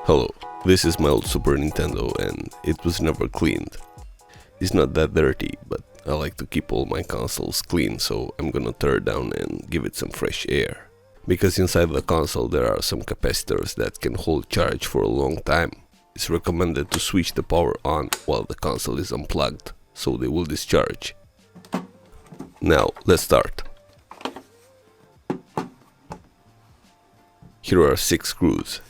Hello, this is my old Super Nintendo and it was never cleaned. It's not that dirty, but I like to keep all my consoles clean, so I'm gonna tear it down and give it some fresh air. Because inside the console there are some capacitors that can hold charge for a long time. It's recommended to switch the power on while the console is unplugged, so they will discharge. Now, let's start. Here are 6 screws.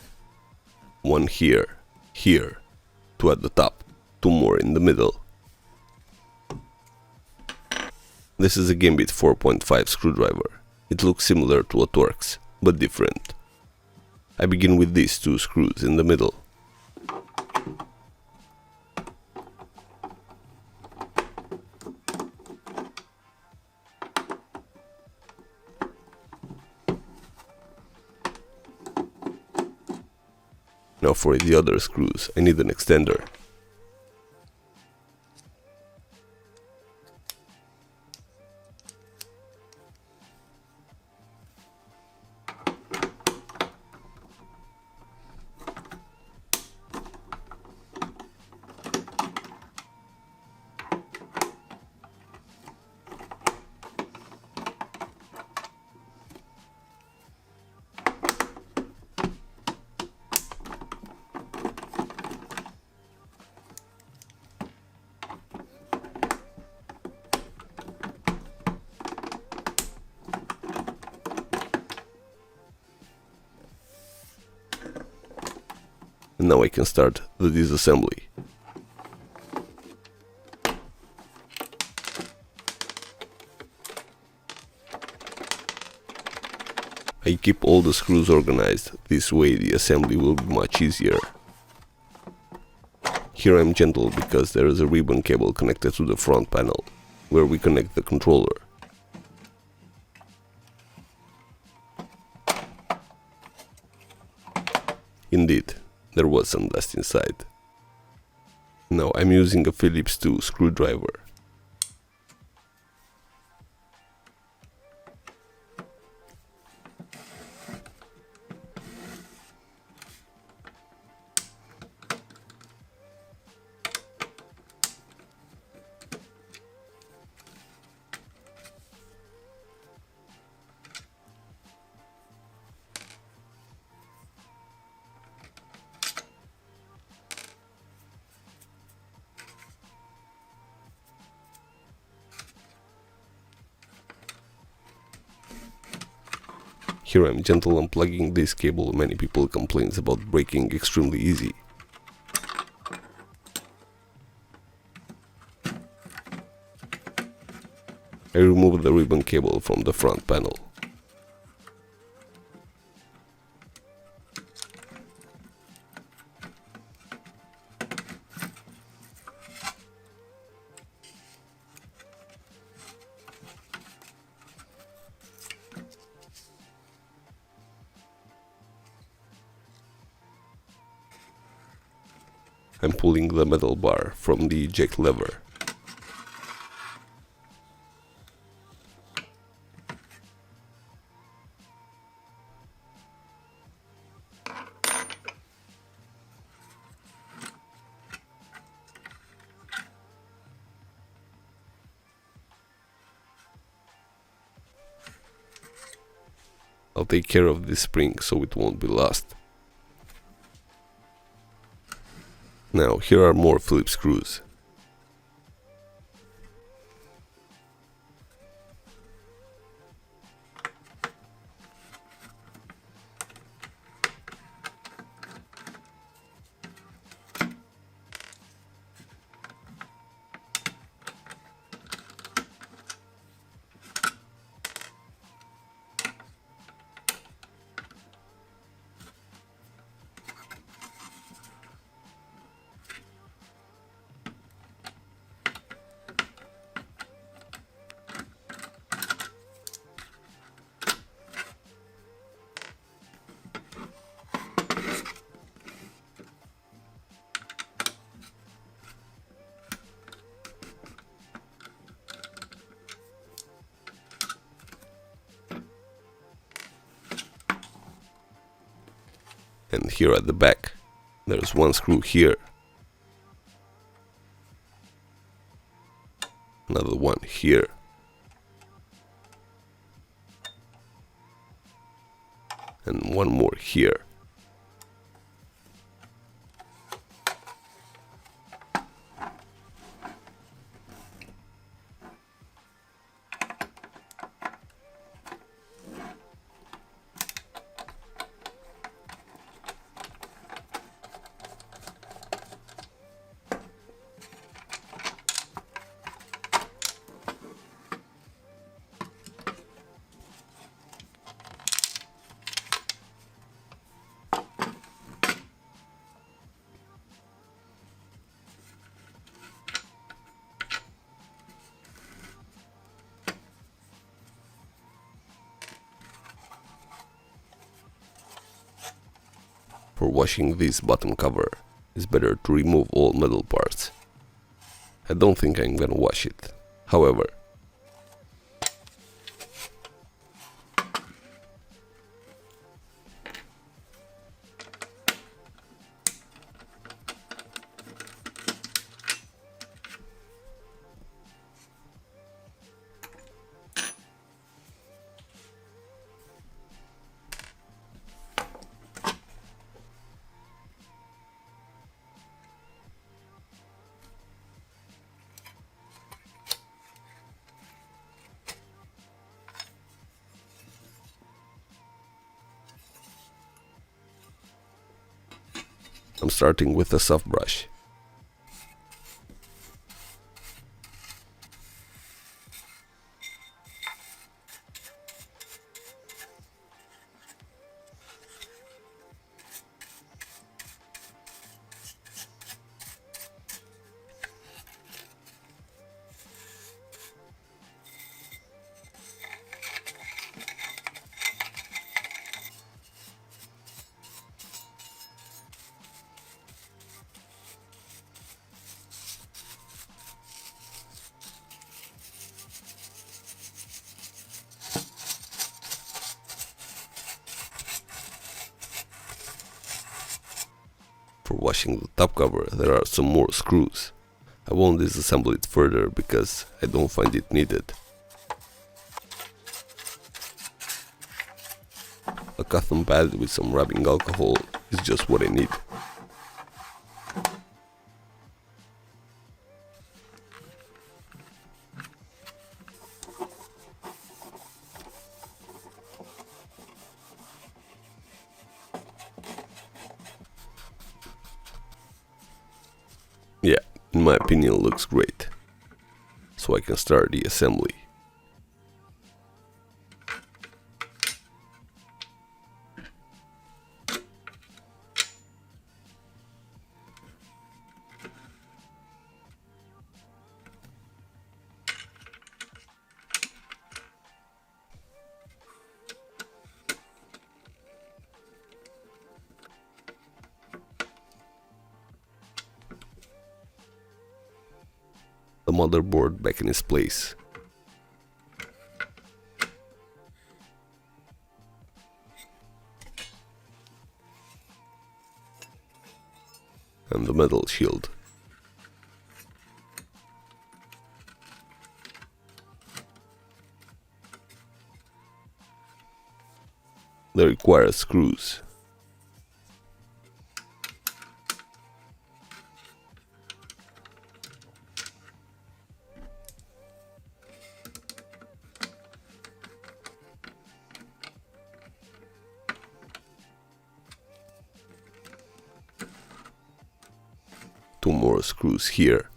1 here, 2 at the top, 2 more in the middle. This is a Gambit 4.5 screwdriver. It looks similar to a Torx, but different. I begin with these 2 screws in the middle. Now for the other screws, I need an extender. And now I can start the disassembly. I keep all the screws organized, this way the assembly will be much easier. Here I'm gentle because there is a ribbon cable connected to the front panel, where we connect the controller. Indeed, there was some dust inside. Now I'm using a Phillips 2 screwdriver. Here I'm gentle unplugging this cable many people complains about breaking extremely easy. I remove the ribbon cable from the front panel. I'm pulling the metal bar from the eject lever. I'll take care of this spring so it won't be lost. Now, here are more Phillips screws. And here at the back, there's one screw here, another one here, and one more here. For washing this bottom cover, it's better to remove all metal parts. I don't think I'm gonna wash it, however. I'm starting with a soft brush. For washing the top cover, there are some more screws. I won't disassemble it further because I don't find it needed. A cotton pad with some rubbing alcohol is just what I need. Yeah, in my opinion it looks great. So I can start the assembly. The motherboard back in its place. And the metal shield. They require screws. Two more screws here.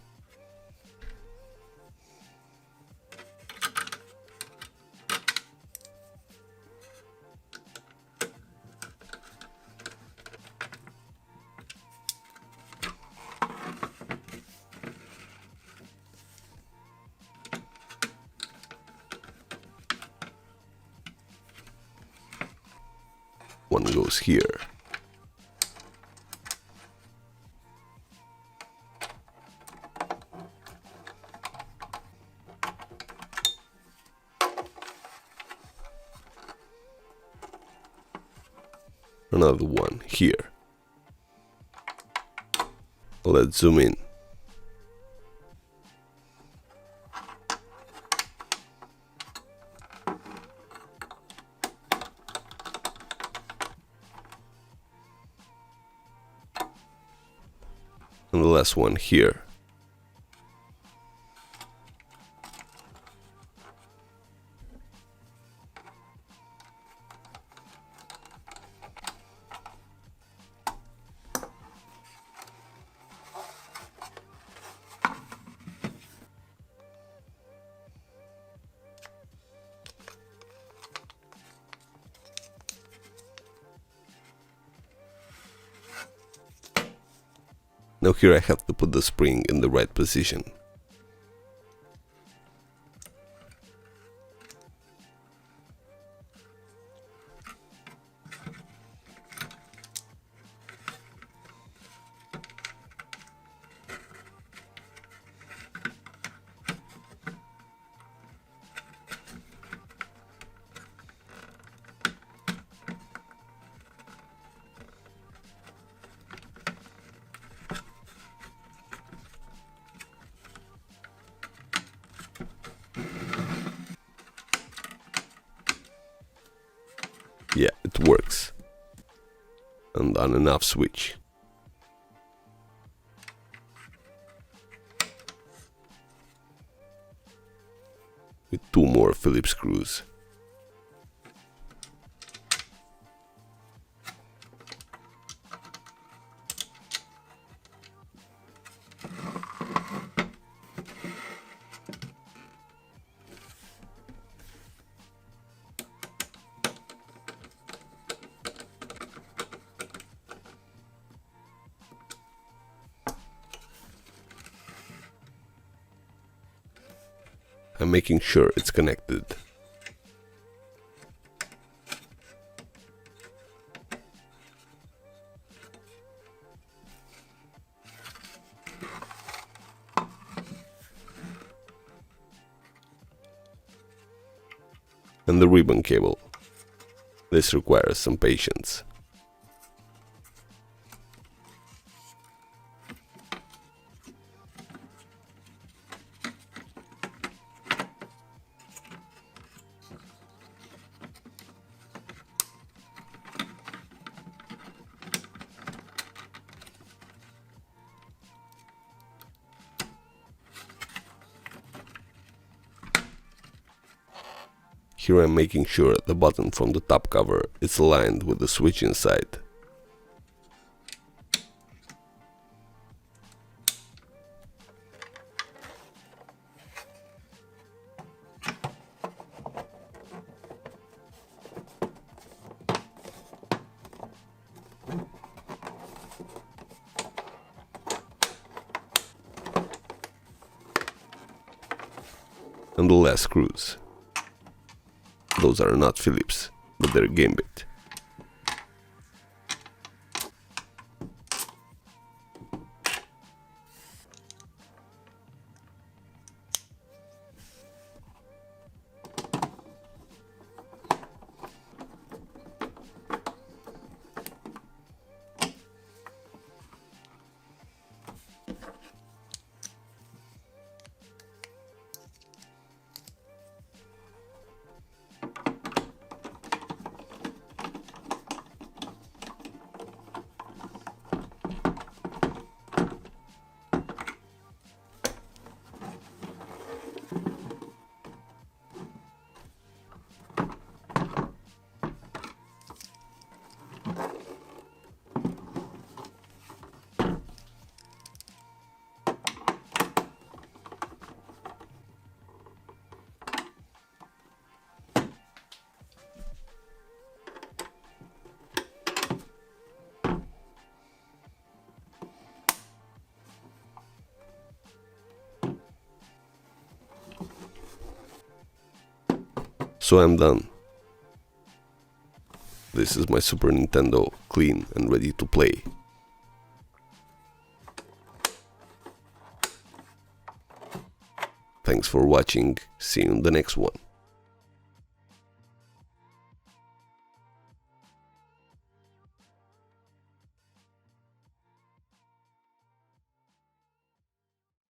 One goes here. Another one here. Let's zoom in. And the last one here. Now here I have to put the spring in the right position. Yeah, it works. And on and off switch. With 2 more Phillips screws. I'm making sure it's connected. And the ribbon cable. This requires some patience. Here I'm making sure the button from the top cover is aligned with the switch inside. And the last screws. Those are not Phillips, but they're Gambit. So I'm done. This is my Super Nintendo, clean and ready to play. Thanks for watching, see you in the next one.